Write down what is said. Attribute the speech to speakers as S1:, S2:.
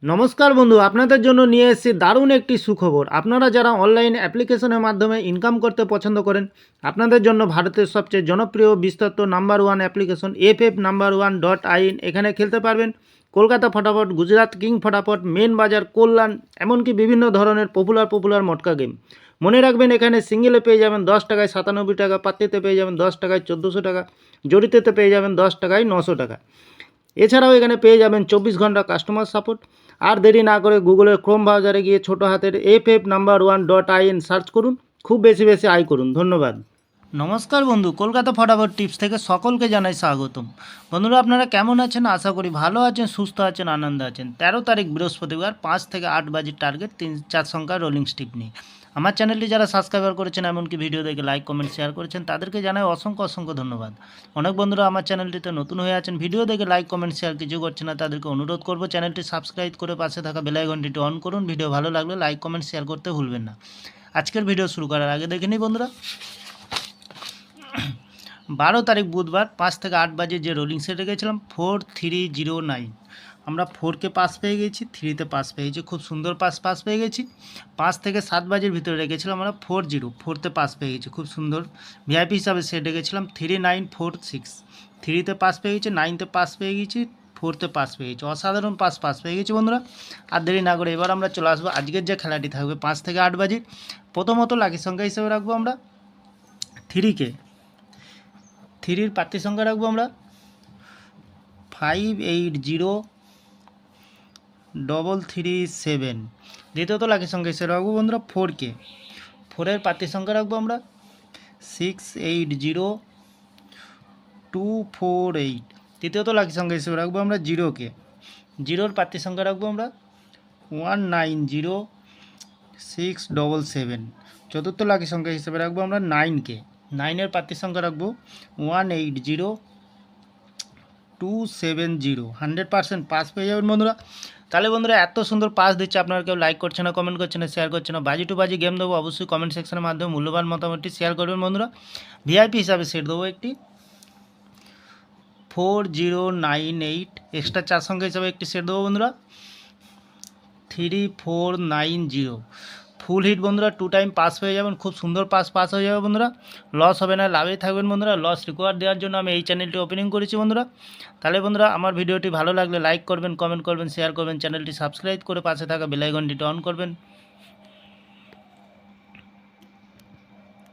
S1: নমস্কার বন্ধু, আপনাদের জন্য নিয়ে এসেছি দারুণ একটি সুখবর। আপনারা যারা অনলাইন অ্যাপ্লিকেশনের মাধ্যমে ইনকাম করতে পছন্দ করেন, আপনাদের জন্য ভারতের সবচেয়ে জনপ্রিয় বিস্তৃত নাম্বার ওয়ান অ্যাপ্লিকেশন FF1.in এখানে খেলতে পারবেন। কলকাতা ফটাফট, গুজরাট কিং ফটাফট, মেন বাজার, কল্যাণ, এমনকি বিভিন্ন ধরনের পপুলার মটকা গেম। মনে রাখবেন, এখানে সিঙ্গেলে পেয়ে যাবেন 10 টাকায় 97 টাকা, পাত্তিতে পেয়ে যাবেন 10 টাকায় 1400 টাকা, জড়িতেতে পেয়ে যাবেন 10 টাকায় 900 টাকা। এছাড়াও এখানে পেয়ে যাবেন 24 ঘন্টা কাস্টমার সাপোর্ট। আর দেরি না করে গুগলের ক্রোম ব্রাউজারে গিয়ে ছোটো হাতের FF1.in সার্চ করুন, খুব বেশি আয় করুন। ধন্যবাদ। নমস্কার বন্ধু, কলকাতা ফটাফট টিপস থেকে সকলকে জানাই স্বাগতম। বন্ধুরা, আপনারা কেমন আছেন? আশা করি ভালো আছেন, সুস্থ আছেন, আনন্দে আছেন। 13 তারিখ বৃহস্পতিবার 5 থেকে 8 বাজির টার্গেট 3-4 সংখ্যার রোলিং স্টিক নিয়ে আমার চ্যানেলটি যারা সাবস্ক্রাইবার করেছেন, এমনকি ভিডিও দেখে লাইক কমেন্ট শেয়ার করেছেন, তাদেরকে জানাই অসংখ্য ধন্যবাদ। অনেক বন্ধুরা আমার চ্যানেলটিতে নতুন হয়ে আছেন, ভিডিও দেখে লাইক কমেন্ট শেয়ার কিছু করছেন না, তাদেরকে অনুরোধ করব চ্যানেলটি সাবস্ক্রাইব করে পাশে থাকা বেল আইকনটি অন করুন। ভিডিও ভালো লাগলে লাইক কমেন্ট শেয়ার করতে ভুলবেন না। আজকের ভিডিও শুরু করার আগে দেখে নিই বন্ধুরা, 12 তারিখ বুধবার 5 থেকে 8 বাজে যে রোলিং সেট রেখেছিলাম 4309, আমরা 4কে পাস পেয়ে গেছি, 3তে পাস পেয়ে গেছি, খুব সুন্দর পাস পেয়ে গেছি। 5 থেকে 7 বাজের ভিতরে রেখেছিলাম আমরা 4তে পাস পেয়ে গেছি, খুব সুন্দর। ভিআইপি হিসাবে সেট রেখেছিলাম 3946, 3তে পাস পেয়ে গেছি, 9তে পাস পেয়ে গেছি, 4তে পাস পেয়ে গেছি, অসাধারণ পাস পেয়ে গেছি বন্ধুরা। আর দেরি না করে এবার আমরা চলে আসবো আজকের যে খেলাটি থাকবে 5 থেকে 8 বাজে। প্রথমত লাকি সংখ্যা হিসেবে রাখবো আমরা 3কে, 3-র প্রার্থী সংখ্যা রাখবো আমরা 580337। দ্বিতীয়ত লাকি সংখ্যা হিসেবে রাখবো বন্ধুরা 4কে, 4-এর প্রার্থী সংখ্যা রাখবো আমরা 680248। তৃতীয়ত লাকি সংখ্যা হিসেবে রাখবো আমরা 0কে, 0-র প্রার্থী সংখ্যা রাখবো আমরা 190677। চতুর্থ লাকি সংখ্যা হিসেবে রাখবো আমরা 9কে, 9-এর প্রার্থী সংখ্যা রাখবো 180270। 100% পাস পেয়ে যাবেন বন্ধুরা। তাহলে বন্ধুরা, এত সুন্দর পাস দিচ্ছে, আপনারা কেউ লাইক করছে না, কমেন্ট করছে না, শেয়ার করছে না। বাজি টু বাজি গেম দেবো, অবশ্যই কমেন্ট সেকশনের মাধ্যমে মূল্যবান মতামতটি শেয়ার করবেন বন্ধুরা। ভিআইপি হিসাবে সেট দেবো একটি 4098, এক্সট্রা 4 সংখ্যা হিসাবে একটি সেট দেবো বন্ধুরা 3490। ফুল হিট বন্ধুরা, 2 টাইম পাস পেয়ে যাবেন, খুব সুন্দর পাস হয়ে যাবে বন্ধুরা। লস হবে না, লাভেই থাকবেন বন্ধুরা। লস রিকভার দেওয়ার জন্য আমি এই চ্যানেলটি ওপেনিং করেছি বন্ধুরা। তাহলে বন্ধুরা, আমার ভিডিওটি ভালো লাগলে লাইক করবেন, কমেন্ট করবেন, শেয়ার করবেন, চ্যানেলটি সাবস্ক্রাইব করে পাশে থাকা বেল আইকনটি অন করবেন।